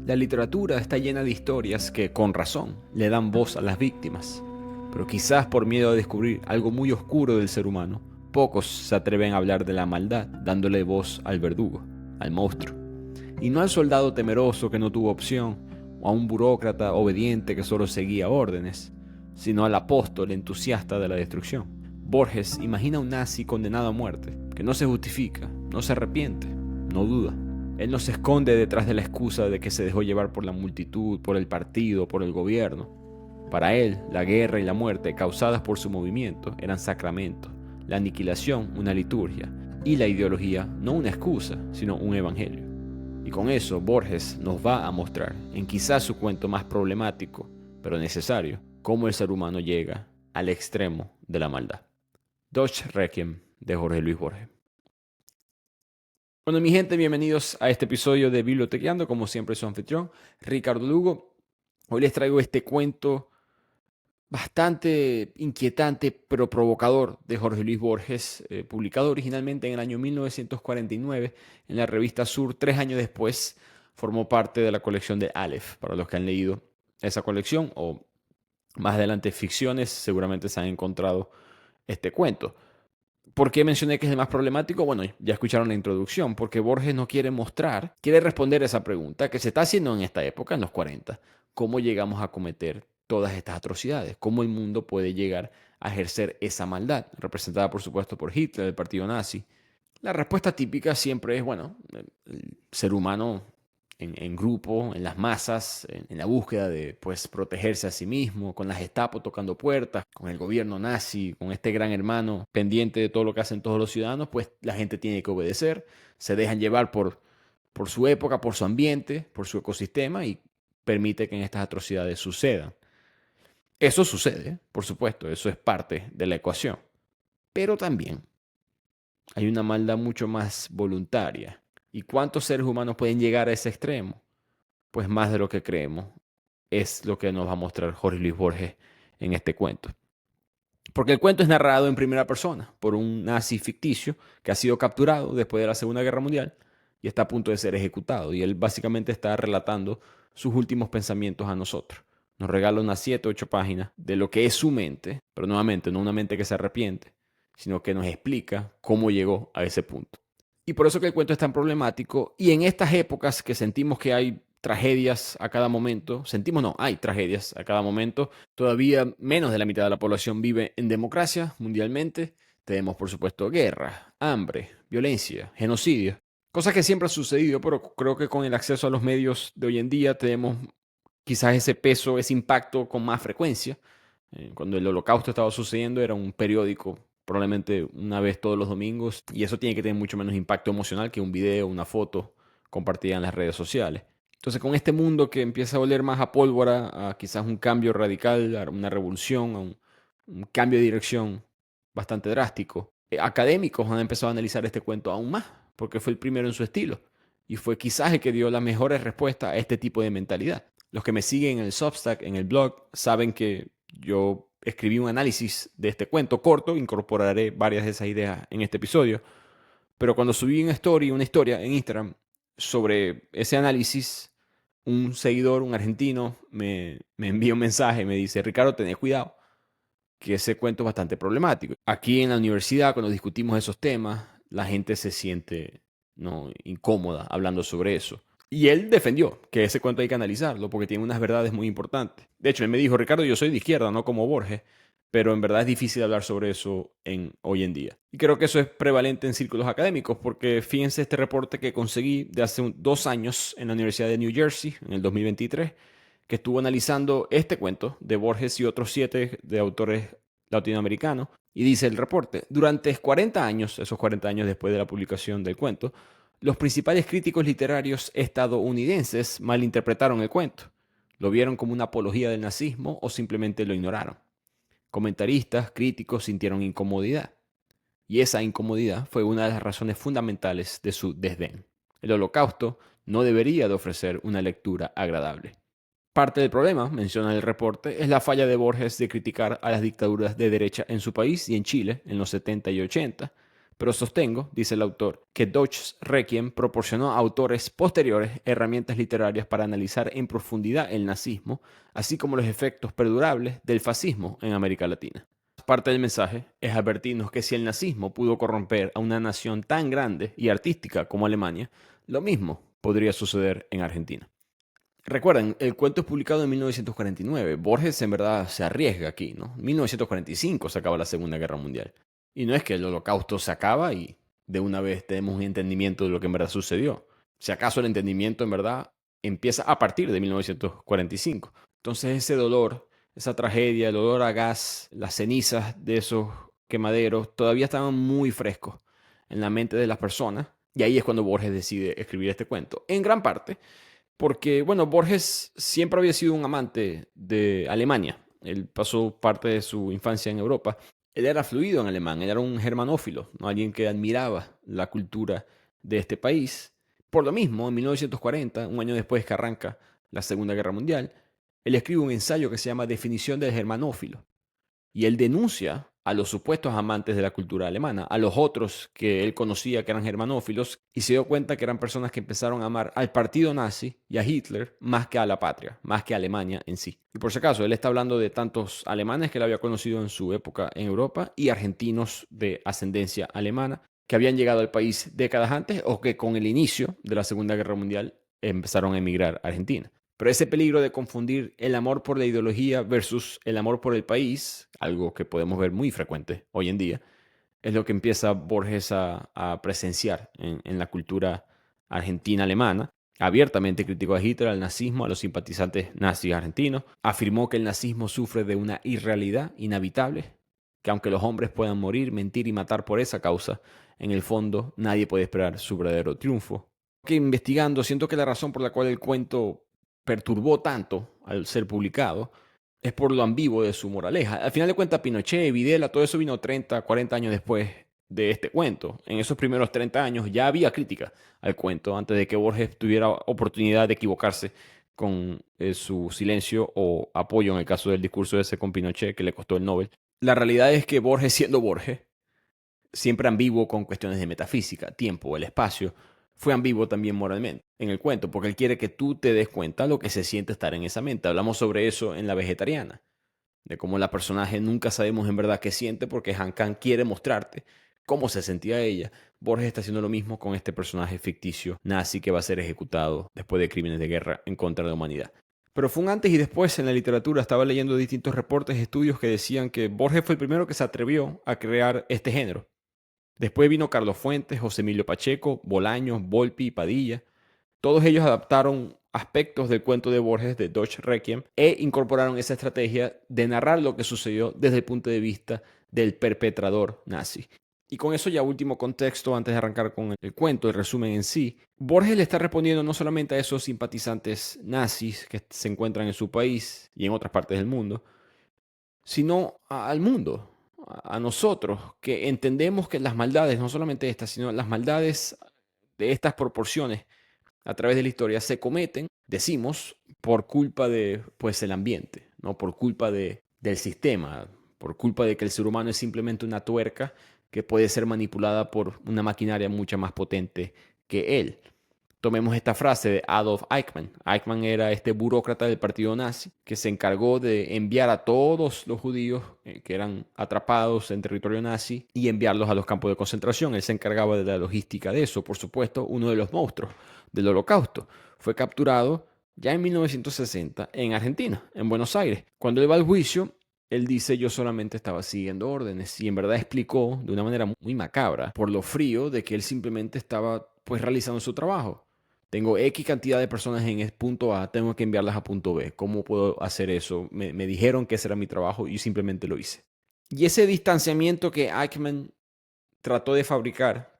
La literatura está llena de historias que, con razón, le dan voz a las víctimas. Pero quizás por miedo a descubrir algo muy oscuro del ser humano, pocos se atreven a hablar de la maldad dándole voz al verdugo, al monstruo. Y no al soldado temeroso que no tuvo opción, o a un burócrata obediente que solo seguía órdenes, sino al apóstol entusiasta de la destrucción. Borges imagina un nazi condenado a muerte, que no se justifica, no se arrepiente, no duda. Él no se esconde detrás de la excusa de que se dejó llevar por la multitud, por el partido, por el gobierno. Para él, la guerra y la muerte causadas por su movimiento eran sacramentos, la aniquilación una liturgia y la ideología no una excusa, sino un evangelio. Y con eso Borges nos va a mostrar, en quizás su cuento más problemático, pero necesario, cómo el ser humano llega al extremo de la maldad. Deutsche Requiem de Jorge Luis Borges. Bueno, mi gente, bienvenidos a este episodio de Bibliotequeando, como siempre su anfitrión, Ricardo Lugo. Hoy les traigo este cuento bastante inquietante pero provocador de Jorge Luis Borges, publicado originalmente en el año 1949 en la revista Sur. 3 años después formó parte de la colección de Aleph. Para los que han leído esa colección o más adelante ficciones, seguramente se han encontrado este cuento. ¿Por qué mencioné que es el más problemático? Bueno, ya escucharon la introducción, porque Borges no quiere mostrar, quiere responder esa pregunta que se está haciendo en esta época, en los 40. ¿Cómo llegamos a cometer todas estas atrocidades? ¿Cómo el mundo puede llegar a ejercer esa maldad? Representada, por supuesto, por Hitler, el partido nazi. La respuesta típica siempre es, bueno, el ser humano en grupo, en las masas, en la búsqueda de pues, protegerse a sí mismo, con la Gestapo tocando puertas, con el gobierno nazi, con este gran hermano pendiente de todo lo que hacen todos los ciudadanos, pues la gente tiene que obedecer, se dejan llevar por su época, por su ambiente, por su ecosistema y permite que en estas atrocidades sucedan. Eso sucede, por supuesto, eso es parte de la ecuación, pero también hay una maldad mucho más voluntaria. ¿Y cuántos seres humanos pueden llegar a ese extremo? Pues más de lo que creemos. Es lo que nos va a mostrar Jorge Luis Borges en este cuento. Porque el cuento es narrado en primera persona por un nazi ficticio que ha sido capturado después de la Segunda Guerra Mundial y está a punto de ser ejecutado. Y él básicamente está relatando sus últimos pensamientos a nosotros. Nos regala unas 7 o 8 páginas de lo que es su mente, pero nuevamente no una mente que se arrepiente, sino que nos explica cómo llegó a ese punto. Y por eso que el cuento es tan problemático. Y en estas épocas que sentimos que hay tragedias a cada momento, sentimos no, hay tragedias a cada momento, todavía menos de la mitad de la población vive en democracia mundialmente. Tenemos, por supuesto, guerra, hambre, violencia, genocidio. Cosas que siempre han sucedido, pero creo que con el acceso a los medios de hoy en día tenemos quizás ese peso, ese impacto con más frecuencia. Cuando el Holocausto estaba sucediendo era un periódico probablemente una vez todos los domingos y eso tiene que tener mucho menos impacto emocional que un video, una foto compartida en las redes sociales. Entonces con este mundo que empieza a oler más a pólvora, a quizás un cambio radical, a una revolución, a un cambio de dirección bastante drástico, académicos han empezado a analizar este cuento aún más, porque fue el primero en su estilo y fue quizás el que dio las mejores respuestas a este tipo de mentalidad. Los que me siguen en el Substack, en el blog, saben que yo escribí un análisis de este cuento corto, incorporaré varias de esas ideas en este episodio, pero cuando subí una historia en Instagram sobre ese análisis, un seguidor, un argentino, me envía un mensaje, me dice, Ricardo, tenés cuidado, que ese cuento es bastante problemático. Aquí en la universidad, cuando discutimos esos temas, la gente se siente no incómoda hablando sobre eso. Y él defendió que ese cuento hay que analizarlo porque tiene unas verdades muy importantes. De hecho, él me dijo, Ricardo, yo soy de izquierda, no como Borges, pero en verdad es difícil hablar sobre eso hoy en día. Y creo que eso es prevalente en círculos académicos porque fíjense este reporte que conseguí de hace 2 años en la Universidad de New Jersey, en el 2023, que estuvo analizando este cuento de Borges y otros 7 de autores latinoamericanos. Y dice el reporte, durante 40 años, esos 40 años después de la publicación del cuento, los principales críticos literarios estadounidenses malinterpretaron el cuento. Lo vieron como una apología del nazismo o simplemente lo ignoraron. Comentaristas, críticos sintieron incomodidad. Y esa incomodidad fue una de las razones fundamentales de su desdén. El Holocausto no debería de ofrecer una lectura agradable. Parte del problema, menciona el reporte, es la falla de Borges de criticar a las dictaduras de derecha en su país y en Chile en los 70 y 80, Pero sostengo, dice el autor, que Deutsches Requiem proporcionó a autores posteriores herramientas literarias para analizar en profundidad el nazismo, así como los efectos perdurables del fascismo en América Latina. Parte del mensaje es advertirnos que si el nazismo pudo corromper a una nación tan grande y artística como Alemania, lo mismo podría suceder en Argentina. Recuerden, el cuento es publicado en 1949. Borges en verdad se arriesga aquí, ¿no? En 1945 se acaba la Segunda Guerra Mundial. Y no es que el Holocausto se acaba y de una vez tenemos un entendimiento de lo que en verdad sucedió. Si acaso el entendimiento en verdad empieza a partir de 1945. Entonces ese dolor, esa tragedia, el olor a gas, las cenizas de esos quemaderos todavía estaban muy frescos en la mente de las personas. Y ahí es cuando Borges decide escribir este cuento. En gran parte porque, bueno, Borges siempre había sido un amante de Alemania. Él pasó parte de su infancia en Europa. Él era fluido en alemán, él era un germanófilo, ¿no? Alguien que admiraba la cultura de este país. Por lo mismo, en 1940, un año después que arranca la Segunda Guerra Mundial, él escribe un ensayo que se llama Definición del germanófilo. Y él denuncia a los supuestos amantes de la cultura alemana, a los otros que él conocía que eran germanófilos, y se dio cuenta que eran personas que empezaron a amar al partido nazi y a Hitler más que a la patria, más que a Alemania en sí. Y por si acaso, él está hablando de tantos alemanes que él había conocido en su época en Europa y argentinos de ascendencia alemana que habían llegado al país décadas antes o que con el inicio de la Segunda Guerra Mundial empezaron a emigrar a Argentina. Pero ese peligro de confundir el amor por la ideología versus el amor por el país, algo que podemos ver muy frecuente hoy en día, es lo que empieza Borges a presenciar en la cultura argentina-alemana. Abiertamente criticó a Hitler, al nazismo, a los simpatizantes nazis argentinos. Afirmó que el nazismo sufre de una irrealidad inhabitable, que aunque los hombres puedan morir, mentir y matar por esa causa, en el fondo nadie puede esperar su verdadero triunfo. Que investigando, siento que la razón por la cual el cuento perturbó tanto al ser publicado es por lo ambiguo de su moraleja. Al final de cuentas, Pinochet, Videla, todo eso vino 30, 40 años después de este cuento. En esos primeros 30 años ya había crítica al cuento antes de que Borges tuviera oportunidad de equivocarse con su silencio o apoyo en el caso del discurso ese con Pinochet que le costó el Nobel. La realidad es que Borges, siendo Borges, siempre ambiguo con cuestiones de metafísica, tiempo, el espacio, fue ambiguo también moralmente en el cuento, porque él quiere que tú te des cuenta de lo que se siente estar en esa mente. Hablamos sobre eso en La Vegetariana, de cómo la personaje nunca sabemos en verdad qué siente porque Han Kang quiere mostrarte cómo se sentía ella. Borges está haciendo lo mismo con este personaje ficticio nazi que va a ser ejecutado después de crímenes de guerra en contra de la humanidad. Pero fue un antes y después en la literatura. Estaba leyendo distintos reportes y estudios que decían que Borges fue el primero que se atrevió a crear este género. Después vino Carlos Fuentes, José Emilio Pacheco, Bolaños, Volpi y Padilla. Todos ellos adaptaron aspectos del cuento de Borges de Deutsches Requiem e incorporaron esa estrategia de narrar lo que sucedió desde el punto de vista del perpetrador nazi. Y con eso ya último contexto, antes de arrancar con el cuento, el resumen en sí, Borges le está respondiendo no solamente a esos simpatizantes nazis que se encuentran en su país y en otras partes del mundo, sino al mundo, a nosotros, que entendemos que las maldades, no solamente estas, sino las maldades de estas proporciones a través de la historia se cometen, decimos, por culpa de, pues, el ambiente, ¿no? Por culpa del sistema, por culpa de que el ser humano es simplemente una tuerca que puede ser manipulada por una maquinaria mucho más potente que él. Tomemos esta frase de Adolf Eichmann. Eichmann era este burócrata del partido nazi que se encargó de enviar a todos los judíos que eran atrapados en territorio nazi y enviarlos a los campos de concentración. Él se encargaba de la logística de eso. Por supuesto, uno de los monstruos del Holocausto fue capturado ya en 1960 en Argentina, en Buenos Aires. Cuando él va al juicio, él dice: yo solamente estaba siguiendo órdenes, y en verdad explicó de una manera muy macabra por lo frío de que él simplemente estaba pues realizando su trabajo. Tengo X cantidad de personas en el punto A, tengo que enviarlas a punto B. ¿Cómo puedo hacer eso? Me dijeron que ese era mi trabajo y simplemente lo hice. Y ese distanciamiento que Eichmann trató de fabricar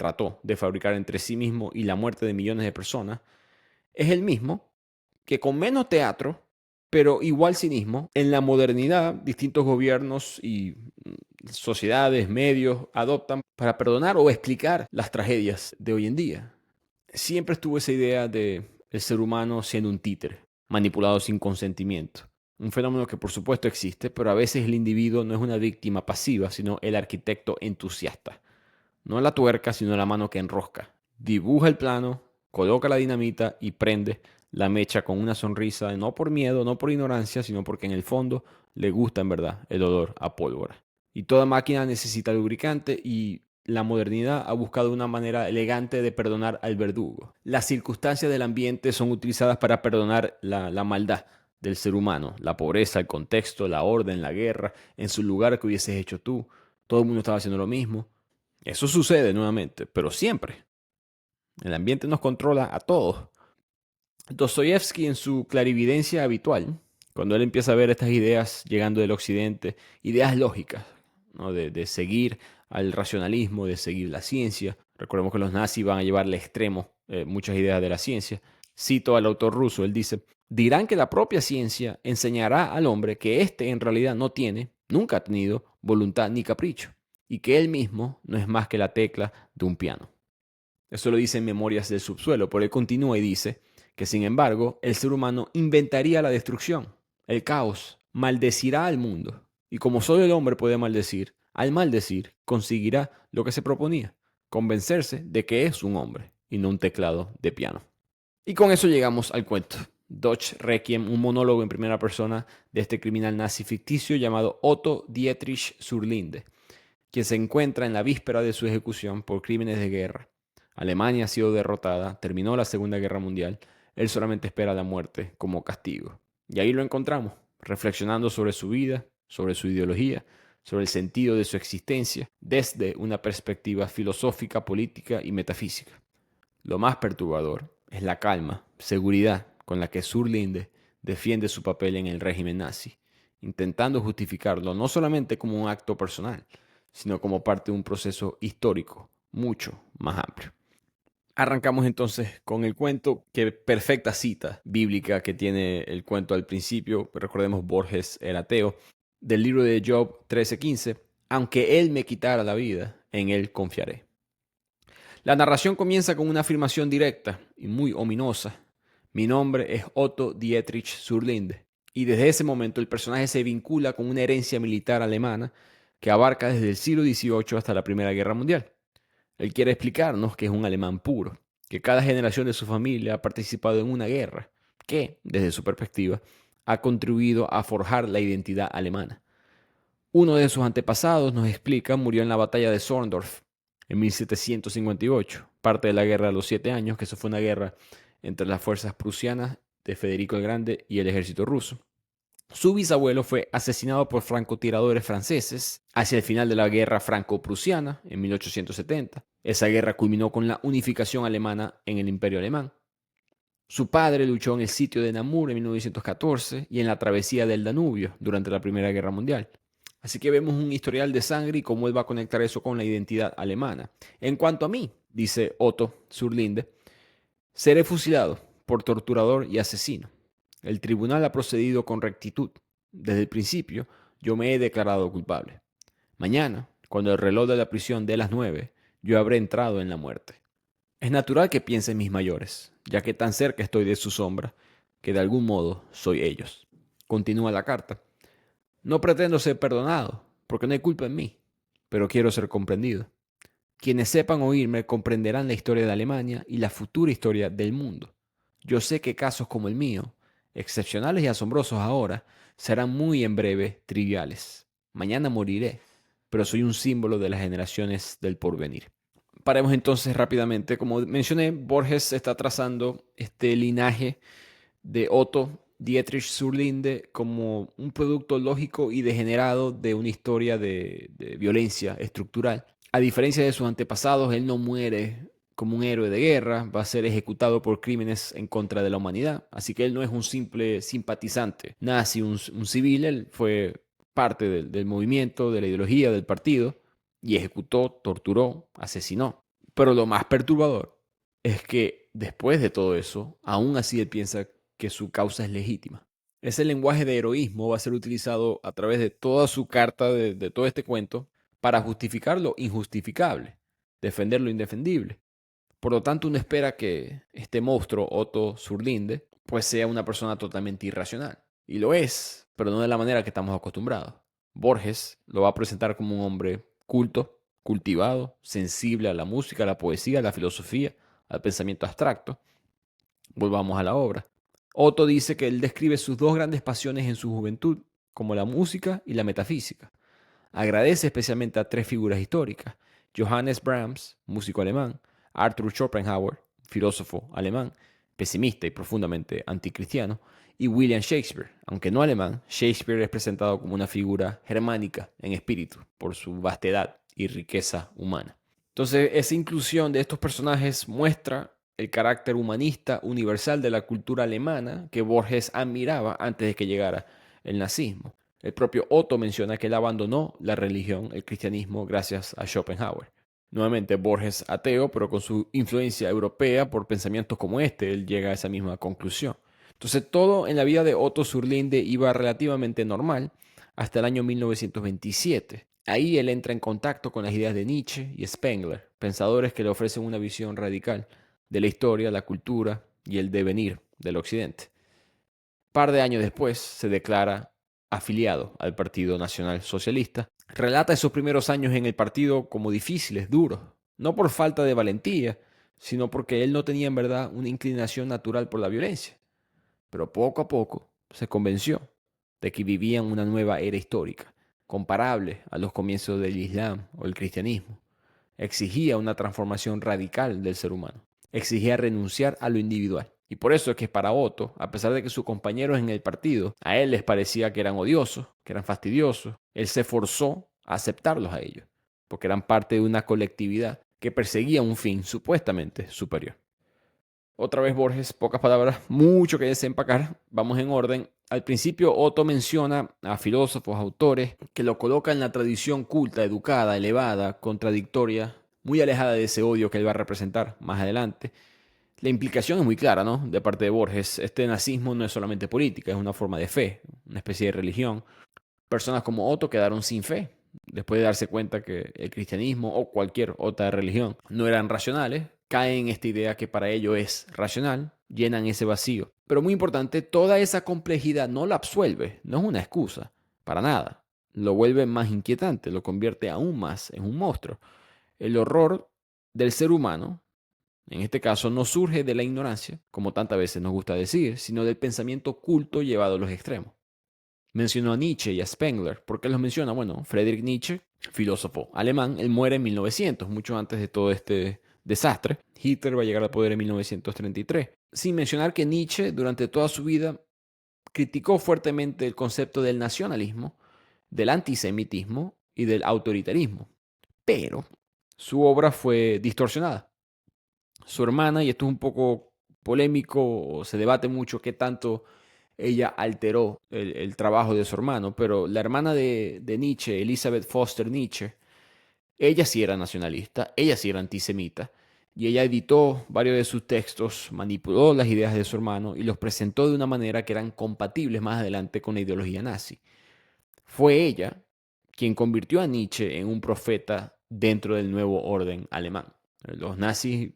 entre sí mismo y la muerte de millones de personas, es el mismo que con menos teatro, pero igual cinismo, en la modernidad distintos gobiernos y sociedades, medios adoptan para perdonar o explicar las tragedias de hoy en día. Siempre estuvo esa idea de el ser humano siendo un títere, manipulado sin consentimiento. Un fenómeno que por supuesto existe, pero a veces el individuo no es una víctima pasiva, sino el arquitecto entusiasta. No la tuerca, sino la mano que enrosca. Dibuja el plano, coloca la dinamita y prende la mecha con una sonrisa, no por miedo, no por ignorancia, sino porque en el fondo le gusta en verdad el olor a pólvora. Y toda máquina necesita lubricante y la modernidad ha buscado una manera elegante de perdonar al verdugo. Las circunstancias del ambiente son utilizadas para perdonar la maldad del ser humano, la pobreza, el contexto, la orden, la guerra, en su lugar que hubieses hecho tú. Todo el mundo estaba haciendo lo mismo. Eso sucede nuevamente, pero siempre. El ambiente nos controla a todos. Dostoyevsky, en su clarividencia habitual, cuando él empieza a ver estas ideas llegando del occidente, ideas lógicas, ¿no? de seguir al racionalismo, de seguir la ciencia. Recordemos que los nazis van a llevar al extremo muchas ideas de la ciencia. Cito al autor ruso, él dice, dirán que la propia ciencia enseñará al hombre que éste en realidad no tiene, nunca ha tenido, voluntad ni capricho, y que él mismo no es más que la tecla de un piano. Eso lo dice en Memorias del Subsuelo, pero él continúa y dice que, sin embargo, el ser humano inventaría la destrucción, el caos, maldecirá al mundo. Y como solo el hombre puede maldecir, al maldecir conseguirá lo que se proponía, convencerse de que es un hombre y no un teclado de piano. Y con eso llegamos al cuento. Dutch Requiem, un monólogo en primera persona de este criminal nazi ficticio llamado Otto Dietrich Surlinde, quien se encuentra en la víspera de su ejecución por crímenes de guerra. Alemania ha sido derrotada, terminó la Segunda Guerra Mundial, él solamente espera la muerte como castigo. Y ahí lo encontramos, reflexionando sobre su vida, sobre su ideología, sobre el sentido de su existencia, desde una perspectiva filosófica, política y metafísica. Lo más perturbador es la calma, seguridad con la que Surlinde defiende su papel en el régimen nazi, intentando justificarlo no solamente como un acto personal, sino como parte de un proceso histórico mucho más amplio. Arrancamos entonces con el cuento, que perfecta cita bíblica que tiene el cuento al principio. Recordemos, Borges era ateo. Del libro de Job 13:15, aunque él me quitara la vida, en él confiaré. La narración comienza con una afirmación directa y muy ominosa. Mi nombre es Otto Dietrich Surlinde. Y desde ese momento el personaje se vincula con una herencia militar alemana que abarca desde el siglo XVIII hasta la Primera Guerra Mundial. Él quiere explicarnos que es un alemán puro, que cada generación de su familia ha participado en una guerra, que, desde su perspectiva, ha contribuido a forjar la identidad alemana. Uno de sus antepasados, nos explica, murió en la batalla de Zorndorf en 1758, parte de la Guerra de los 7 Años, que eso fue una guerra entre las fuerzas prusianas de Federico el Grande y el ejército ruso. Su bisabuelo fue asesinado por francotiradores franceses hacia el final de la guerra franco-prusiana en 1870. Esa guerra culminó con la unificación alemana en el Imperio Alemán. Su padre luchó en el sitio de Namur en 1914 y en la travesía del Danubio durante la Primera Guerra Mundial. Así que vemos un historial de sangre y cómo él va a conectar eso con la identidad alemana. En cuanto a mí, dice Otto Surlinde, seré fusilado por torturador y asesino. El tribunal ha procedido con rectitud. Desde el principio, yo me he declarado culpable. Mañana, cuando el reloj de la prisión dé las 9, yo habré entrado en la muerte. Es natural que piense en mis mayores, ya que tan cerca estoy de su sombra, que de algún modo soy ellos. Continúa la carta. No pretendo ser perdonado, porque no hay culpa en mí, pero quiero ser comprendido. Quienes sepan oírme comprenderán la historia de Alemania y la futura historia del mundo. Yo sé que casos como el mío, excepcionales y asombrosos ahora, serán muy en breve triviales. Mañana moriré, pero soy un símbolo de las generaciones del porvenir. Paremos entonces rápidamente. Como mencioné, Borges está trazando este linaje de Otto Dietrich Surlinde como un producto lógico y degenerado de una historia de violencia estructural. A diferencia de sus antepasados, él no muere como un héroe de guerra, va a ser ejecutado por crímenes en contra de la humanidad. Así que él no es un simple simpatizante nazi, un civil, él fue parte del movimiento, de la ideología, del partido, y ejecutó, torturó, asesinó. Pero lo más perturbador es que después de todo eso, aún así él piensa que su causa es legítima. Ese lenguaje de heroísmo va a ser utilizado a través de toda su carta, de todo este cuento, para justificar lo injustificable, defender lo indefendible. Por lo tanto, uno espera que este monstruo, Otto Surlinde, pues sea una persona totalmente irracional. Y lo es, pero no de la manera que estamos acostumbrados. Borges lo va a presentar como un hombre culto, cultivado, sensible a la música, a la poesía, a la filosofía, al pensamiento abstracto. Volvamos a la obra. Otto dice que él describe sus dos grandes pasiones en su juventud, como la música y la metafísica. Agradece especialmente a tres figuras históricas: Johannes Brahms, músico alemán; Arthur Schopenhauer, filósofo alemán, pesimista y profundamente anticristiano; y William Shakespeare. Aunque no alemán, Shakespeare es presentado como una figura germánica en espíritu por su vastedad y riqueza humana. Entonces, esa inclusión de estos personajes muestra el carácter humanista universal de la cultura alemana que Borges admiraba antes de que llegara el nazismo. El propio Otto menciona que él abandonó la religión, el cristianismo, gracias a Schopenhauer. Nuevamente, Borges ateo, pero con su influencia europea por pensamientos como este, él llega a esa misma conclusión. Entonces, todo en la vida de Otto Zurlinde iba relativamente normal hasta el año 1927. Ahí él entra en contacto con las ideas de Nietzsche y Spengler, pensadores que le ofrecen una visión radical de la historia, la cultura y el devenir del Occidente. Par de años después se declara afiliado al Partido Nacional Socialista. Relata esos primeros años en el partido como difíciles, duros, no por falta de valentía, sino porque él no tenía en verdad una inclinación natural por la violencia. Pero poco a poco se convenció de que vivían una nueva era histórica, comparable a los comienzos del Islam o el cristianismo. Exigía una transformación radical del ser humano. Exigía renunciar a lo individual. Y por eso es que para Otto, a pesar de que sus compañeros en el partido, a él les parecía que eran odiosos, que eran fastidiosos, él se forzó a aceptarlos a ellos, porque eran parte de una colectividad que perseguía un fin supuestamente superior. Otra vez Borges, pocas palabras, mucho que desempacar. Vamos en orden. Al principio Otto menciona a filósofos, autores, que lo coloca en la tradición culta, educada, elevada, contradictoria, muy alejada de ese odio que él va a representar más adelante. La implicación es muy clara, ¿no? De parte de Borges. Este nazismo no es solamente política, es una forma de fe, una especie de religión. Personas como Otto quedaron sin fe después de darse cuenta que el cristianismo o cualquier otra religión no eran racionales, caen en esta idea que para ellos es racional, llenan ese vacío. Pero muy importante, toda esa complejidad no la absuelve, no es una excusa, para nada. Lo vuelve más inquietante, lo convierte aún más en un monstruo. El horror del ser humano, en este caso, no surge de la ignorancia, como tantas veces nos gusta decir, sino del pensamiento culto llevado a los extremos. Mencionó a Nietzsche y a Spengler. ¿Por qué los menciona? Bueno, Friedrich Nietzsche, filósofo alemán, él muere en 1900, mucho antes de todo este desastre. Hitler va a llegar al poder en 1933. Sin mencionar que Nietzsche, durante toda su vida, criticó fuertemente el concepto del nacionalismo, del antisemitismo y del autoritarismo. Pero su obra fue distorsionada. Su hermana, y esto es un poco polémico, se debate mucho qué tanto ella alteró el trabajo de su hermano, pero la hermana de Nietzsche, Elizabeth Foster Nietzsche, ella sí era nacionalista, ella sí era antisemita, y ella editó varios de sus textos, manipuló las ideas de su hermano y los presentó de una manera que eran compatibles más adelante con la ideología nazi. Fue ella quien convirtió a Nietzsche en un profeta dentro del nuevo orden alemán. Los nazis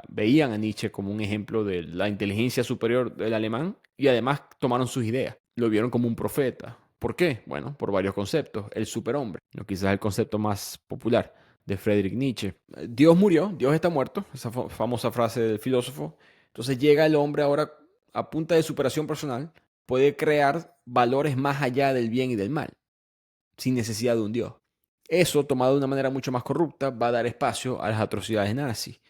veían a Nietzsche como un ejemplo de la inteligencia superior del alemán y además tomaron sus ideas. Lo vieron como un profeta. ¿Por qué? Bueno, por varios conceptos. El superhombre, ¿no? Quizás el concepto más popular de Friedrich Nietzsche. Dios murió, Dios está muerto, esa famosa frase del filósofo. Entonces llega el hombre ahora a punta de superación personal, puede crear valores más allá del bien y del mal, sin necesidad de un Dios. Eso, tomado de una manera mucho más corrupta, va a dar espacio a las atrocidades nazis.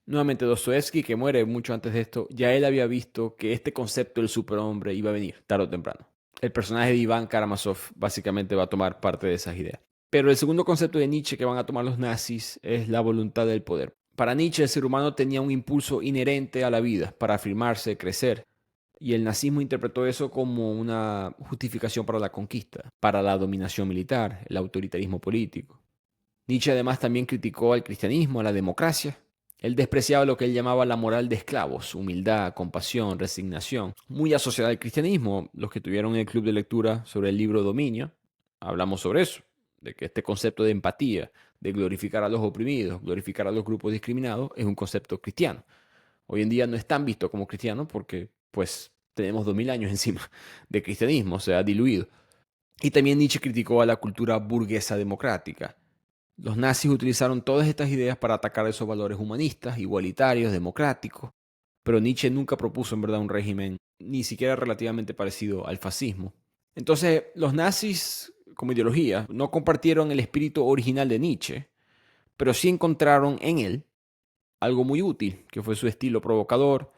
Nuevamente, Dostoevsky, que muere mucho antes de esto, ya él había visto que este concepto del superhombre iba a venir tarde o temprano. El personaje de Iván Karamazov básicamente va a tomar parte de esas ideas. Pero el segundo concepto de Nietzsche que van a tomar los nazis es la voluntad del poder. Para Nietzsche, el ser humano tenía un impulso inherente a la vida para afirmarse, crecer, y el nazismo interpretó eso como una justificación para la conquista, para la dominación militar, el autoritarismo político. Nietzsche además también criticó al cristianismo, a la democracia. Él despreciaba lo que él llamaba la moral de esclavos, humildad, compasión, resignación, muy asociada al cristianismo. Los que tuvieron el club de lectura sobre el libro Dominio, hablamos sobre eso, de que este concepto de empatía, de glorificar a los oprimidos, glorificar a los grupos discriminados, es un concepto cristiano. Hoy en día no es tan visto como cristiano porque pues tenemos 2000 años encima de cristianismo, se ha diluido. Y también Nietzsche criticó a la cultura burguesa democrática. Los nazis utilizaron todas estas ideas para atacar esos valores humanistas, igualitarios, democráticos, pero Nietzsche nunca propuso en verdad un régimen ni siquiera relativamente parecido al fascismo. Entonces, los nazis como ideología no compartieron el espíritu original de Nietzsche, pero sí encontraron en él algo muy útil, que fue su estilo provocador,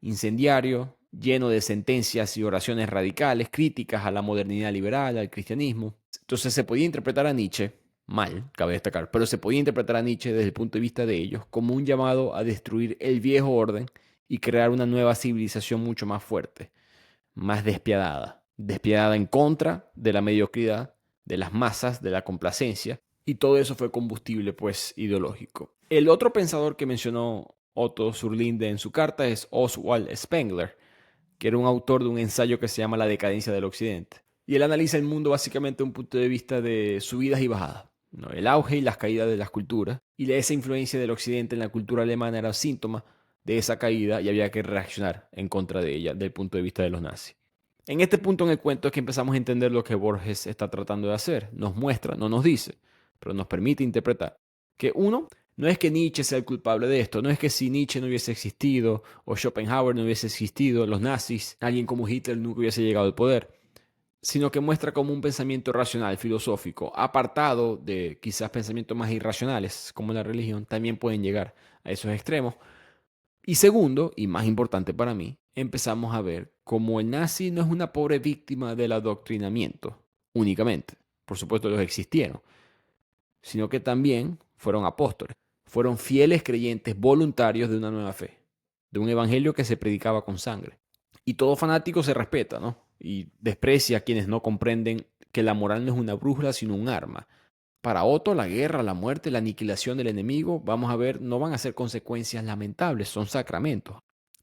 incendiario, lleno de sentencias y oraciones radicales, críticas a la modernidad liberal, al cristianismo. Entonces se podía interpretar a Nietzsche, mal, cabe destacar, pero se podía interpretar a Nietzsche desde el punto de vista de ellos como un llamado a destruir el viejo orden y crear una nueva civilización mucho más fuerte, más despiadada, despiadada en contra de la mediocridad, de las masas, de la complacencia, y todo eso fue combustible pues ideológico. El otro pensador que mencionó Otto Zurlinde en su carta es Oswald Spengler, que era un autor de un ensayo que se llama La decadencia del Occidente. Y él analiza el mundo básicamente desde un punto de vista de subidas y bajadas, ¿no? El auge y las caídas de las culturas. Y esa influencia del Occidente en la cultura alemana era síntoma de esa caída y había que reaccionar en contra de ella desde el punto de vista de los nazis. En este punto en el cuento es que empezamos a entender lo que Borges está tratando de hacer. Nos muestra, no nos dice, pero nos permite interpretar que uno, no es que Nietzsche sea el culpable de esto, no es que si Nietzsche no hubiese existido o Schopenhauer no hubiese existido, los nazis, alguien como Hitler nunca hubiese llegado al poder, sino que muestra como un pensamiento racional, filosófico, apartado de quizás pensamientos más irracionales, como la religión, también pueden llegar a esos extremos. Y segundo, y más importante para mí, empezamos a ver cómo el nazi no es una pobre víctima del adoctrinamiento únicamente, por supuesto los existieron, sino que también fueron apóstoles, fueron fieles creyentes voluntarios de una nueva fe, de un evangelio que se predicaba con sangre. Y todo fanático se respeta, ¿no? Y desprecia a quienes no comprenden que la moral no es una brújula, sino un arma. Para Otto, la guerra, la muerte, la aniquilación del enemigo, vamos a ver, no van a ser consecuencias lamentables, son sacramentos.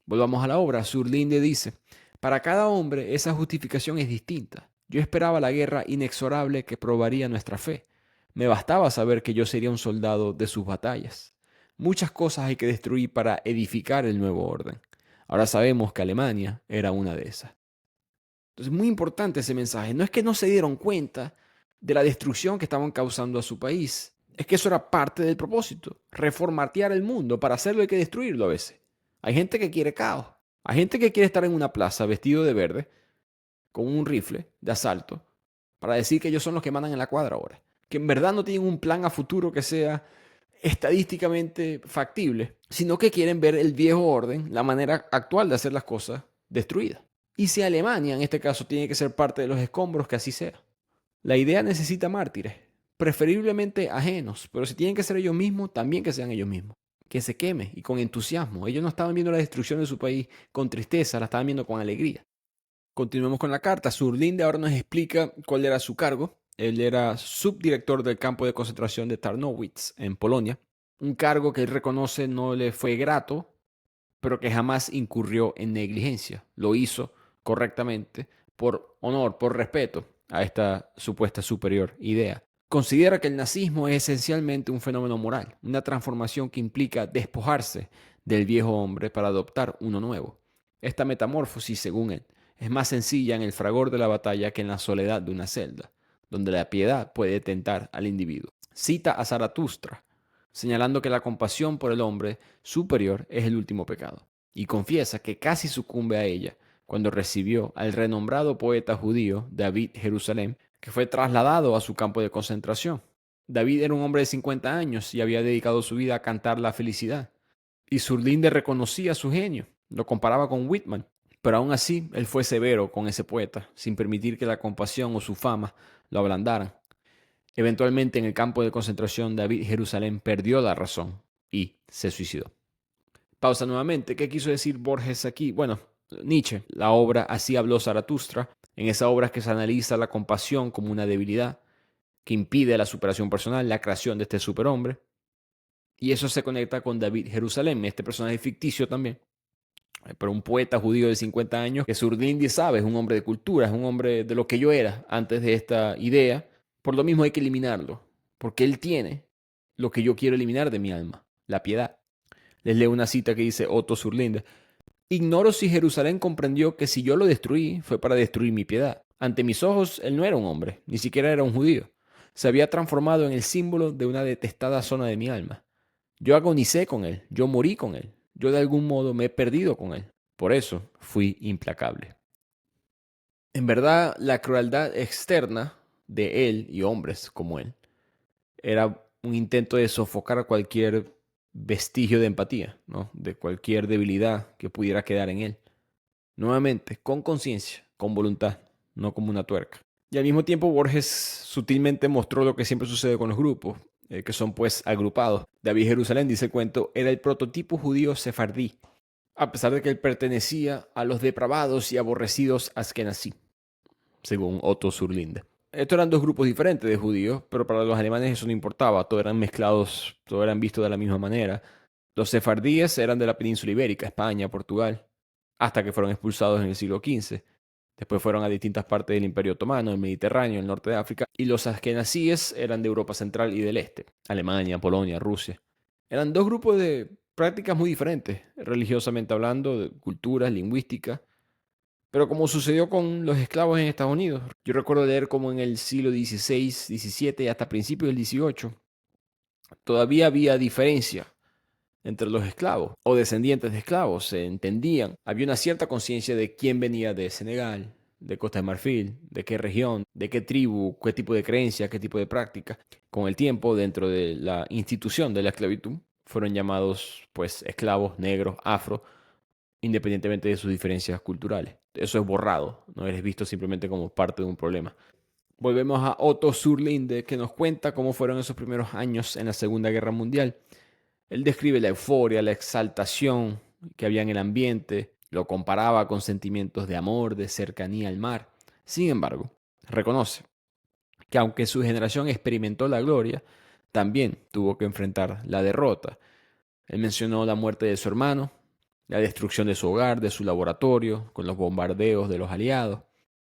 Volvamos a la obra. Zurlinde dice, para cada hombre esa justificación es distinta. Yo esperaba la guerra inexorable que probaría nuestra fe. Me bastaba saber que yo sería un soldado de sus batallas. Muchas cosas hay que destruir para edificar el nuevo orden. Ahora sabemos que Alemania era una de esas. Entonces, muy importante ese mensaje. No es que no se dieron cuenta de la destrucción que estaban causando a su país. Es que eso era parte del propósito. Reformatear el mundo. Para hacerlo hay que destruirlo a veces. Hay gente que quiere caos. Hay gente que quiere estar en una plaza vestido de verde, con un rifle de asalto, para decir que ellos son los que mandan en la cuadra ahora. Que en verdad no tienen un plan a futuro que sea estadísticamente factible, sino que quieren ver el viejo orden, la manera actual de hacer las cosas, destruida. Y si Alemania, en este caso, tiene que ser parte de los escombros, que así sea. La idea necesita mártires, preferiblemente ajenos, pero si tienen que ser ellos mismos, también que sean ellos mismos. Que se queme y con entusiasmo. Ellos no estaban viendo la destrucción de su país con tristeza, la estaban viendo con alegría. Continuemos con la carta. Zurlinde ahora nos explica cuál era su cargo. Él era subdirector del campo de concentración de Tarnowitz, en Polonia. Un cargo que él reconoce no le fue grato, pero que jamás incurrió en negligencia. Lo hizo correctamente por honor, por respeto a esta supuesta superior idea. Considera que el nazismo es esencialmente un fenómeno moral, una transformación que implica despojarse del viejo hombre para adoptar uno nuevo. Esta metamorfosis, según él, es más sencilla en el fragor de la batalla que en la soledad de una celda, donde la piedad puede tentar al individuo. Cita a Zaratustra, señalando que la compasión por el hombre superior es el último pecado, y confiesa que casi sucumbe a ella cuando recibió al renombrado poeta judío David Jerusalem, que fue trasladado a su campo de concentración. David era un hombre de 50 años y había dedicado su vida a cantar la felicidad, y Zurlinde reconocía su genio, lo comparaba con Whitman, pero aún así él fue severo con ese poeta, sin permitir que la compasión o su fama lo ablandaran. Eventualmente en el campo de concentración David Jerusalén perdió la razón y se suicidó. Pausa nuevamente. ¿Qué quiso decir Borges aquí? Bueno, Nietzsche, la obra Así habló Zaratustra. En esa obra es que se analiza la compasión como una debilidad que impide la superación personal, la creación de este superhombre. Y eso se conecta con David Jerusalén, este personaje ficticio también, pero un poeta judío de 50 años que Zurlinde sabe, es un hombre de cultura, es un hombre de lo que yo era antes de esta idea. Por lo mismo hay que eliminarlo, porque él tiene lo que yo quiero eliminar de mi alma, la piedad. Les leo una cita que dice Otto Zurlinde. Ignoro si Jerusalén comprendió que si yo lo destruí fue para destruir mi piedad. Ante mis ojos, él no era un hombre, ni siquiera era un judío. se había transformado en el símbolo de una detestada zona de mi alma. Yo agonicé con él, yo morí con él, yo de algún modo me he perdido con él. Por eso fui implacable. En verdad, la crueldad externa de él y hombres como él era un intento de sofocar cualquier vestigio de empatía, ¿no? De cualquier debilidad que pudiera quedar en él. Nuevamente, con conciencia, con voluntad, no como una tuerca. Y al mismo tiempo Borges sutilmente mostró lo que siempre sucede con los grupos, que son pues agrupados. David Jerusalén, dice el cuento, era el prototipo judío sefardí, a pesar de que él pertenecía a los depravados y aborrecidos askenazí, según Otto Surlinde. Estos eran dos grupos diferentes de judíos, pero para los alemanes eso no importaba, todos eran mezclados, todos eran vistos de la misma manera. Los sefardíes eran de la península ibérica, España, Portugal, hasta que fueron expulsados en el siglo XV. Después fueron a distintas partes del Imperio Otomano, el Mediterráneo, el norte de África, y los askenazíes eran de Europa Central y del Este, Alemania, Polonia, Rusia. Eran dos grupos de prácticas muy diferentes, religiosamente hablando, de culturas, lingüísticas, pero como sucedió con los esclavos en Estados Unidos, yo recuerdo leer como en el siglo XVI, XVII y hasta principios del XVIII, todavía había diferencia entre los esclavos o descendientes de esclavos, se entendían. Había una cierta conciencia de quién venía de Senegal, de Costa de Marfil, de qué región, de qué tribu, qué tipo de creencia, qué tipo de práctica. Con el tiempo, dentro de la institución de la esclavitud, fueron llamados pues esclavos negros, afro, independientemente de sus diferencias culturales. Eso es borrado, no eres visto simplemente como parte de un problema. Volvemos a Otto Surlinde, que nos cuenta cómo fueron esos primeros años en la Segunda Guerra Mundial. Él describe la euforia, la exaltación que había en el ambiente, lo comparaba con sentimientos de amor, de cercanía al mar. Sin embargo, reconoce que aunque su generación experimentó la gloria, también tuvo que enfrentar la derrota. Él mencionó la muerte de su hermano, la destrucción de su hogar, de su laboratorio, con los bombardeos de los aliados.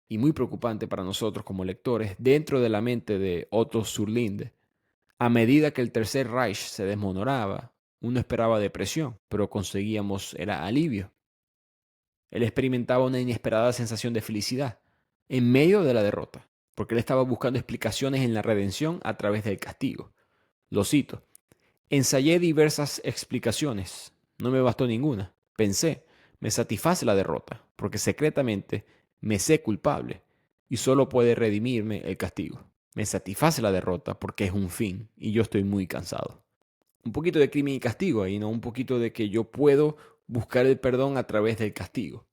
Y muy preocupante para nosotros como lectores, dentro de la mente de Otto Surlinde, a medida que el Tercer Reich se desmoronaba, uno esperaba depresión, pero conseguíamos era alivio. Él experimentaba una inesperada sensación de felicidad en medio de la derrota, porque él estaba buscando explicaciones en la redención a través del castigo. Lo cito: ensayé diversas explicaciones, no me bastó ninguna. Pensé, me satisface la derrota, porque secretamente me sé culpable y solo puede redimirme el castigo. Me satisface la derrota porque es un fin y yo estoy muy cansado. Un poquito de crimen y castigo ahí, ¿no? Un poquito de que yo puedo buscar el perdón a través del castigo,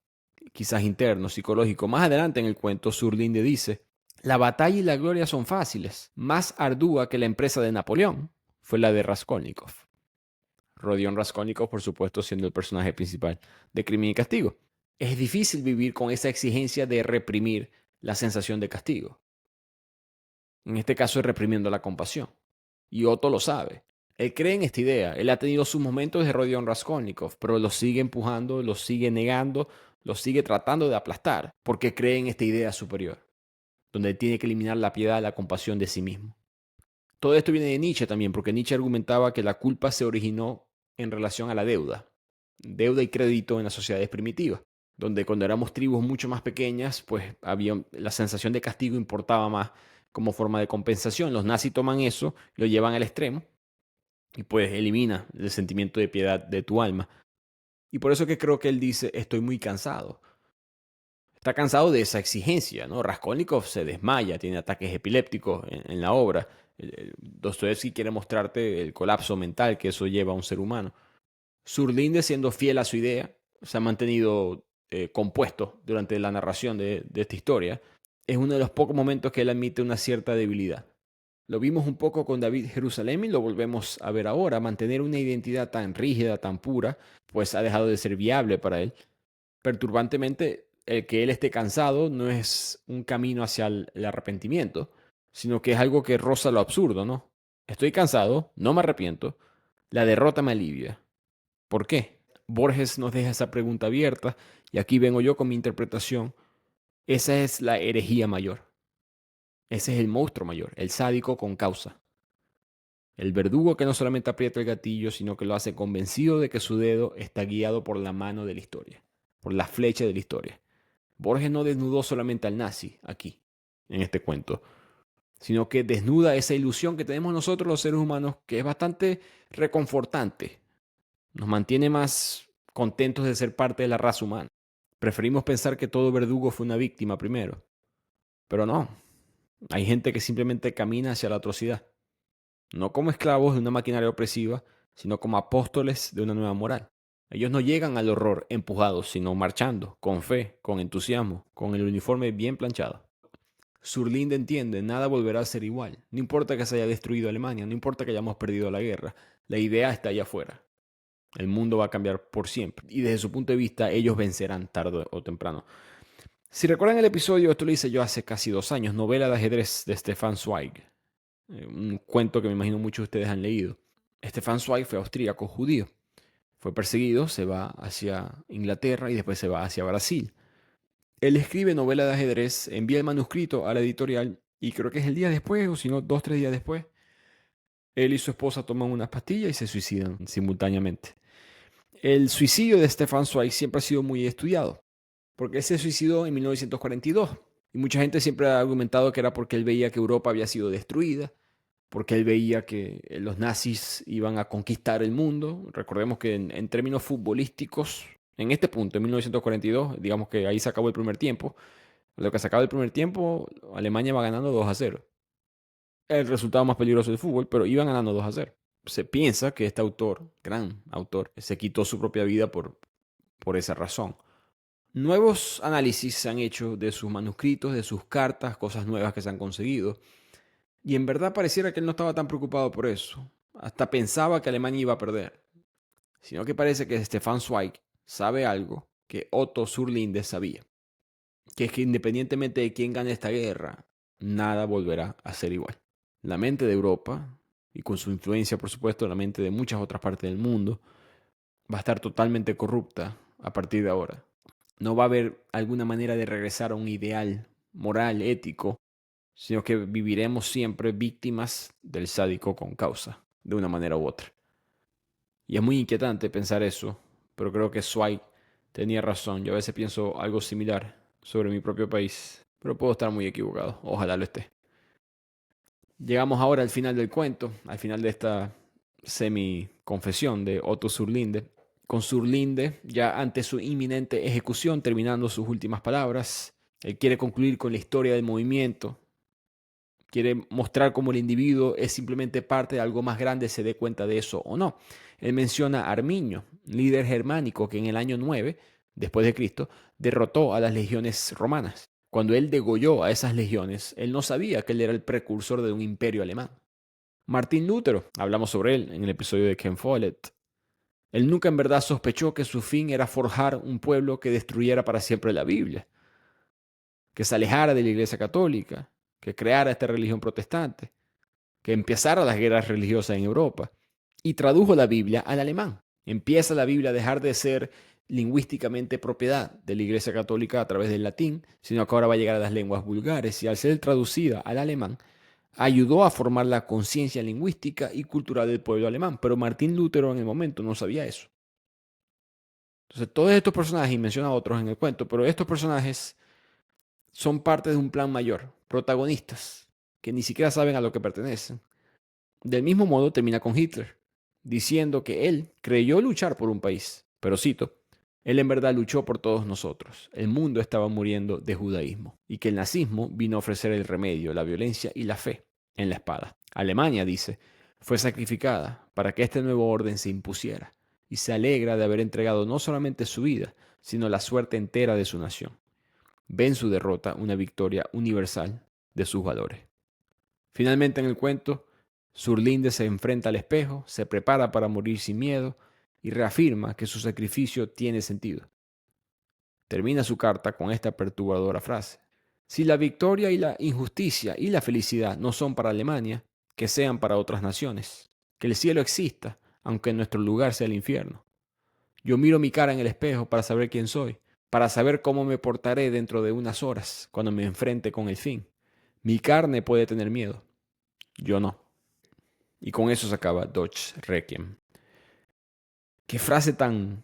quizás interno, psicológico. Más adelante en el cuento, Surlinde dice: la batalla y la gloria son fáciles, más ardua que la empresa de Napoleón fue la de Raskolnikov. Rodion Raskolnikov, por supuesto, siendo el personaje principal de Crimen y Castigo. Es difícil vivir con esa exigencia de reprimir la sensación de castigo. En este caso es reprimiendo la compasión. Y Otto lo sabe. Él cree en esta idea. Él ha tenido sus momentos de Rodion Raskolnikov, pero lo sigue empujando, lo sigue negando, lo sigue tratando de aplastar, porque cree en esta idea superior, donde él tiene que eliminar la piedad, la compasión de sí mismo. Todo esto viene de Nietzsche también, porque Nietzsche argumentaba que la culpa se originó en relación a la deuda. Deuda y crédito en las sociedades primitivas, donde cuando éramos tribus mucho más pequeñas, pues había la sensación de castigo importaba más como forma de compensación. Los nazis toman eso, lo llevan al extremo y pues elimina el sentimiento de piedad de tu alma. Y por eso que creo que él dice: estoy muy cansado. Está cansado de esa exigencia, ¿no? Raskolnikov se desmaya, tiene ataques epilépticos en la obra. Dostoyevsky quiere mostrarte el colapso mental que eso lleva a un ser humano. Surlinde, siendo fiel a su idea, se ha mantenido compuesto durante la narración de esta historia. Es uno de los pocos momentos que él admite una cierta debilidad. Lo vimos un poco con David Jerusalén y lo volvemos a ver ahora. Mantener una identidad tan rígida, tan pura, pues ha dejado de ser viable para él. Perturbantemente, el que él esté cansado no es un camino hacia el arrepentimiento, sino que es algo que roza lo absurdo, ¿no? Estoy cansado, no me arrepiento, la derrota me alivia. ¿Por qué? Borges nos deja esa pregunta abierta y aquí vengo yo con mi interpretación. Esa es la herejía mayor. Ese es el monstruo mayor, el sádico con causa. El verdugo que no solamente aprieta el gatillo, sino que lo hace convencido de que su dedo está guiado por la mano de la historia, por la flecha de la historia. Borges no desnudó solamente al nazi aquí, en este cuento. sino que desnuda esa ilusión que tenemos nosotros los seres humanos, que es bastante reconfortante. Nos mantiene más contentos de ser parte de la raza humana. Preferimos pensar que todo verdugo fue una víctima primero, pero no. Hay gente que simplemente camina hacia la atrocidad, no como esclavos de una maquinaria opresiva, sino como apóstoles de una nueva moral. Ellos no llegan al horror empujados, sino marchando, con fe, con entusiasmo, con el uniforme bien planchado. Zurlinde entiende, nada volverá a ser igual. No importa que se haya destruido Alemania, no importa que hayamos perdido la guerra, la idea está allá afuera. El mundo va a cambiar por siempre. Y desde su punto de vista, ellos vencerán tarde o temprano. Si recuerdan el episodio, esto lo hice yo hace casi 2 años, novela de ajedrez de Stefan Zweig. Un cuento que me imagino muchos de ustedes han leído. Stefan Zweig fue austríaco judío. Fue perseguido, se va hacia Inglaterra y después se va hacia Brasil. Él escribe novela de ajedrez, envía el manuscrito a la editorial y creo que es el día después, o si no, 2, 3 días después, él y su esposa toman unas pastillas y se suicidan simultáneamente. El suicidio de Stefan Zweig siempre ha sido muy estudiado, porque él se suicidó en 1942 y mucha gente siempre ha argumentado que era porque él veía que Europa había sido destruida, porque él veía que los nazis iban a conquistar el mundo. Recordemos que en términos futbolísticos, en este punto, en 1942, digamos que ahí se acabó el primer tiempo. Lo que se acaba el primer tiempo, Alemania va ganando 2-0. El resultado más peligroso del fútbol, pero iban ganando 2-0. Se piensa que este autor, gran autor, se quitó su propia vida por esa razón. Nuevos análisis se han hecho de sus manuscritos, de sus cartas, cosas nuevas que se han conseguido. Y en verdad pareciera que él no estaba tan preocupado por eso. Hasta pensaba que Alemania iba a perder. Sino que parece que Stefan Zweig sabe algo que Otto Zurlinde sabía. Que es que independientemente de quién gane esta guerra, nada volverá a ser igual. La mente de Europa, y con su influencia por supuesto la mente de muchas otras partes del mundo, va a estar totalmente corrupta a partir de ahora. No va a haber alguna manera de regresar a un ideal moral, ético, sino que viviremos siempre víctimas del sádico con causa, de una manera u otra. Y es muy inquietante pensar eso, pero creo que Zweig tenía razón. Yo a veces pienso algo similar sobre mi propio país, pero puedo estar muy equivocado. Ojalá lo esté. Llegamos ahora al final del cuento, al final de esta semi-confesión de Otto Zurlinde. Con Zurlinde, ya ante su inminente ejecución, terminando sus últimas palabras, él quiere concluir con la historia del movimiento. Quiere mostrar cómo el individuo es simplemente parte de algo más grande, se dé cuenta de eso o no. Él menciona a Arminio, líder germánico que en el año 9, después de Cristo, derrotó a las legiones romanas. Cuando él degolló a esas legiones, él no sabía que él era el precursor de un imperio alemán. Martín Lutero, hablamos sobre él en el episodio de Ken Follett. Él nunca en verdad sospechó que su fin era forjar un pueblo que destruyera para siempre la Biblia, que se alejara de la Iglesia Católica, que creara esta religión protestante, que empezara las guerras religiosas en Europa y tradujo la Biblia al alemán. Empieza la Biblia a dejar de ser lingüísticamente propiedad de la Iglesia Católica a través del latín, sino que ahora va a llegar a las lenguas vulgares y al ser traducida al alemán, ayudó a formar la conciencia lingüística y cultural del pueblo alemán. Pero Martín Lutero en el momento no sabía eso. Entonces todos estos personajes, y menciona otros en el cuento, pero estos personajes son parte de un plan mayor, protagonistas, que ni siquiera saben a lo que pertenecen. Del mismo modo termina con Hitler, diciendo que él creyó luchar por un país, pero cito, él en verdad luchó por todos nosotros. El mundo estaba muriendo de judaísmo y que el nazismo vino a ofrecer el remedio, la violencia y la fe en la espada. Alemania, dice, fue sacrificada para que este nuevo orden se impusiera y se alegra de haber entregado no solamente su vida, sino la suerte entera de su nación. Ve en su derrota una victoria universal de sus valores. Finalmente en el cuento, Zurlinde se enfrenta al espejo, se prepara para morir sin miedo y reafirma que su sacrificio tiene sentido. Termina su carta con esta perturbadora frase: si la victoria y la injusticia y la felicidad no son para Alemania, que sean para otras naciones. Que el cielo exista, aunque nuestro lugar sea el infierno. Yo miro mi cara en el espejo para saber quién soy, para saber cómo me portaré dentro de unas horas cuando me enfrente con el fin. Mi carne puede tener miedo, yo no. Y con eso se acaba Deutsche Requiem. Qué frase tan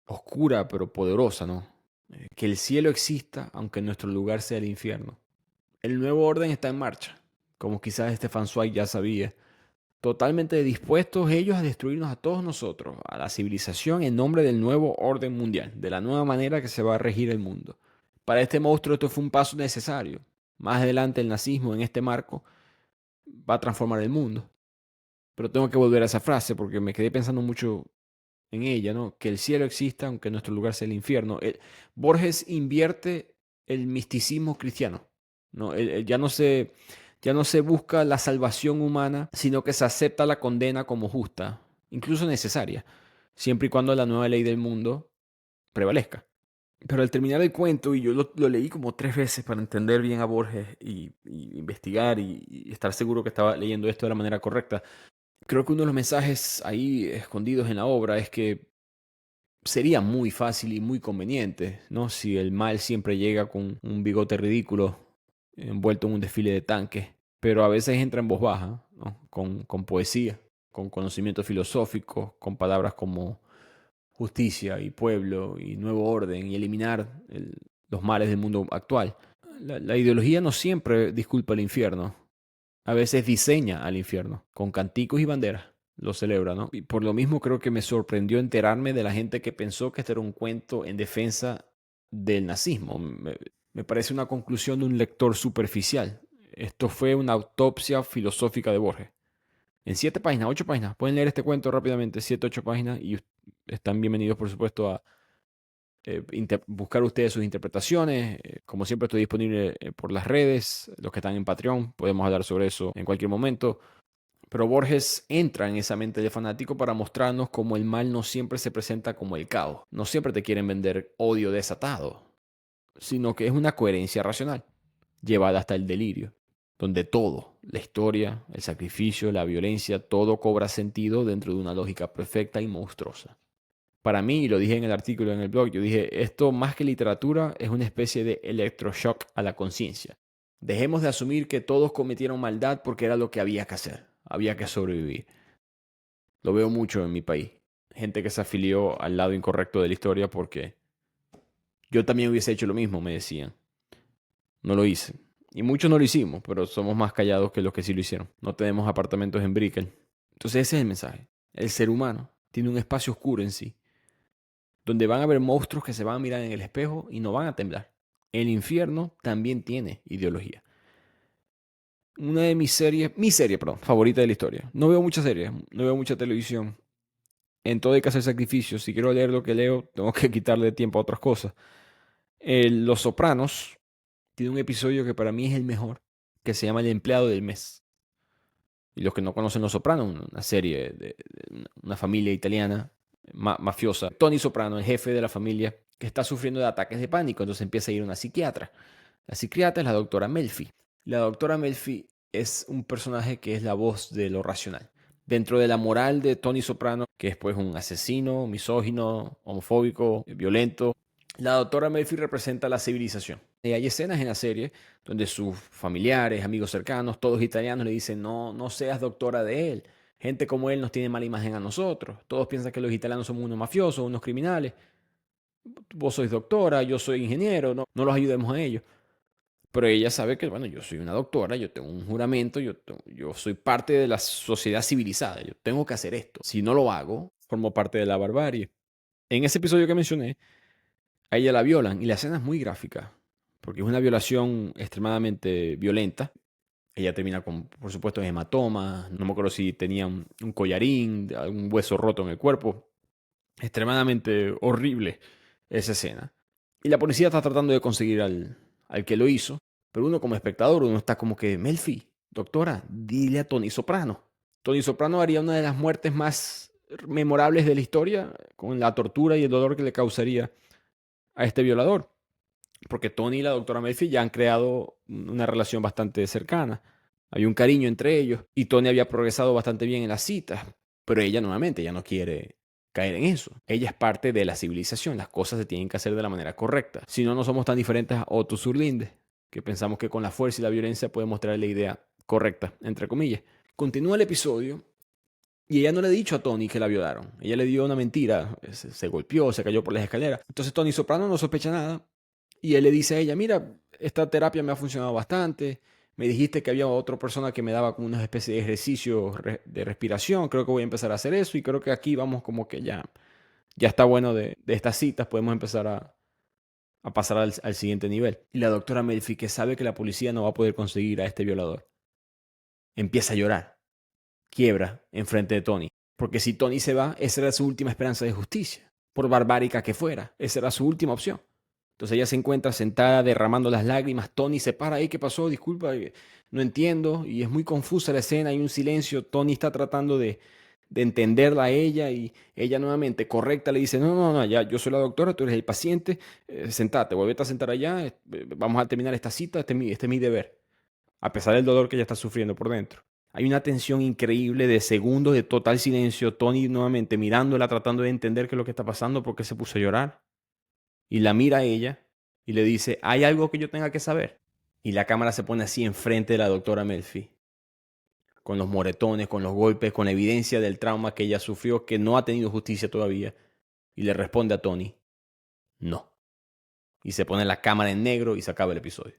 oscura pero poderosa, ¿no? Que el cielo exista aunque nuestro lugar sea el infierno. El nuevo orden está en marcha. como quizás Stefan Zweig ya sabía, totalmente dispuestos ellos a destruirnos a todos nosotros, a la civilización, en nombre del nuevo orden mundial, de la nueva manera que se va a regir el mundo. Para este monstruo esto fue un paso necesario. Más adelante el nazismo en este marco va a transformar el mundo. Pero tengo que volver a esa frase porque me quedé pensando mucho en ella, ¿no? Que el cielo exista aunque nuestro lugar sea el infierno. Borges invierte el misticismo cristiano, ¿no? Ya no se busca la salvación humana, sino que se acepta la condena como justa, incluso necesaria, siempre y cuando la nueva ley del mundo prevalezca. Pero al terminar el cuento, y yo lo leí como 3 veces para entender bien a Borges y investigar y estar seguro que estaba leyendo esto de la manera correcta, creo que uno de los mensajes ahí escondidos en la obra es que sería muy fácil y muy conveniente, ¿no? Si el mal siempre llega con un bigote ridículo, envuelto en un desfile de tanques, pero a veces entra en voz baja, ¿no? Con poesía, con conocimiento filosófico, con palabras como justicia y pueblo y nuevo orden y eliminar los males del mundo actual. La ideología no siempre disculpa el infierno, a veces diseña al infierno, con canticos y banderas. Lo celebra, ¿no? Y por lo mismo creo que me sorprendió enterarme de la gente que pensó que este era un cuento en defensa del nazismo. Me parece una conclusión de un lector superficial. Esto fue una autopsia filosófica de Borges. En 7 páginas, 8 páginas. Pueden leer este cuento rápidamente, 7, 8 páginas, y están bienvenidos, por supuesto, a buscar ustedes sus interpretaciones. Como siempre estoy disponible por las redes, los que están en Patreon, podemos hablar sobre eso en cualquier momento. Pero Borges entra en esa mente de fanático para mostrarnos cómo el mal no siempre se presenta como el caos. No siempre te quieren vender odio desatado, sino que es una coherencia racional, llevada hasta el delirio, donde todo, la historia, el sacrificio, la violencia, todo cobra sentido dentro de una lógica perfecta y monstruosa. Para mí, y lo dije en el artículo en el blog, yo dije, esto más que literatura es una especie de electroshock a la conciencia. Dejemos de asumir que todos cometieron maldad porque era lo que había que hacer, había que sobrevivir. Lo veo mucho en mi país. Gente que se afilió al lado incorrecto de la historia porque yo también hubiese hecho lo mismo, me decían. No lo hice. Y muchos no lo hicimos, pero somos más callados que los que sí lo hicieron. No tenemos apartamentos en Brickell. Entonces ese es el mensaje. El ser humano tiene un espacio oscuro en sí, donde van a haber monstruos que se van a mirar en el espejo y no van a temblar. El infierno también tiene ideología. Una de mi serie, perdón, favorita de la historia. No veo muchas series, no veo mucha televisión. En todo hay que hacer sacrificios. Si quiero leer lo que leo, tengo que quitarle tiempo a otras cosas. Los Sopranos tiene un episodio que para mí es el mejor, que se llama El empleado del mes. Y los que no conocen Los Sopranos, una serie de una familia italiana mafiosa. Tony Soprano, el jefe de la familia, que está sufriendo de ataques de pánico, entonces empieza a ir a una psiquiatra. La psiquiatra es la doctora Melfi. La doctora Melfi es un personaje que es la voz de lo racional. Dentro de la moral de Tony Soprano, que es pues un asesino, misógino, homofóbico, violento, la doctora Melfi representa la civilización. Y hay escenas en la serie donde sus familiares, amigos cercanos, todos italianos le dicen, no, no seas doctora de él. Gente como él nos tiene mala imagen a nosotros. Todos piensan que los italianos somos unos mafiosos, unos criminales. Vos sois doctora, yo soy ingeniero, no, no los ayudemos a ellos. Pero ella sabe que, bueno, yo soy una doctora, yo tengo un juramento, yo soy parte de la sociedad civilizada, yo tengo que hacer esto. Si no lo hago, formo parte de la barbarie. En ese episodio que mencioné, a ella la violan y la escena es muy gráfica, porque es una violación extremadamente violenta. Ella termina con, por supuesto, hematomas, no me acuerdo si tenía un collarín, un hueso roto en el cuerpo. Extremadamente horrible esa escena. Y la policía está tratando de conseguir al que lo hizo, pero uno como espectador, uno está como que, Melfi, doctora, dile a Tony Soprano. Tony Soprano haría una de las muertes más memorables de la historia, con la tortura y el dolor que le causaría a este violador. Porque Tony y la doctora Melfi ya han creado una relación bastante cercana. Había un cariño entre ellos y Tony había progresado bastante bien en las citas. Pero ella nuevamente ya no quiere caer en eso. Ella es parte de la civilización. Las cosas se tienen que hacer de la manera correcta. Si no, no somos tan diferentes a Otto Zurlinde, que pensamos que con la fuerza y la violencia podemos traer la idea correcta, entre comillas. Continúa el episodio y ella no le ha dicho a Tony que la violaron. Ella le dio una mentira. Se golpeó, se cayó por las escaleras. Entonces Tony Soprano no sospecha nada. Y él le dice a ella, mira, esta terapia me ha funcionado bastante. Me dijiste que había otra persona que me daba como una especie de ejercicio de respiración. Creo que voy a empezar a hacer eso y creo que aquí vamos como que ya está bueno de estas citas. Podemos empezar a pasar al siguiente nivel. Y la doctora Melfi, que sabe que la policía no va a poder conseguir a este violador, empieza a llorar, quiebra enfrente de Tony. Porque si Tony se va, esa era su última esperanza de justicia. Por barbárica que fuera, esa era su última opción. Entonces ella se encuentra sentada derramando las lágrimas. Tony se para ahí. ¿Qué pasó? Disculpa, no entiendo. Y es muy confusa la escena. Hay un silencio. Tony está tratando de entenderla a ella y ella nuevamente correcta le dice, no, no, no, ya, yo soy la doctora, tú eres el paciente, sentate, vuelve a sentar allá, vamos a terminar esta cita, este es mi deber, a pesar del dolor que ella está sufriendo por dentro. Hay una tensión increíble de segundos de total silencio. Tony nuevamente mirándola, tratando de entender qué es lo que está pasando, porque se puso a llorar. Y la mira a ella y le dice, ¿hay algo que yo tenga que saber? Y la cámara se pone así enfrente de la doctora Melfi, con los moretones, con los golpes, con la evidencia del trauma que ella sufrió, que no ha tenido justicia todavía. Y le responde a Tony, no. Y se pone la cámara en negro y se acaba el episodio.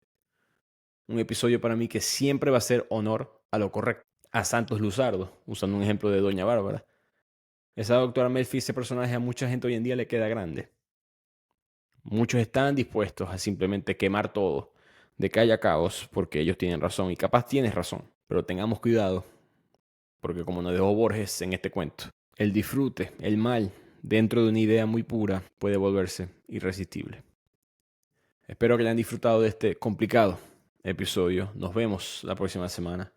Un episodio para mí que siempre va a ser honor a lo correcto. A Santos Luzardo, usando un ejemplo de Doña Bárbara. Esa doctora Melfi, ese personaje a mucha gente hoy en día le queda grande. Muchos están dispuestos a simplemente quemar todo, de que haya caos, porque ellos tienen razón, y capaz tienes razón, pero tengamos cuidado, porque como nos dejó Borges en este cuento, el disfrute, el mal, dentro de una idea muy pura, puede volverse irresistible. Espero que hayan disfrutado de este complicado episodio. Nos vemos la próxima semana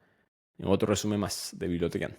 en otro resumen más de Bibliotecan.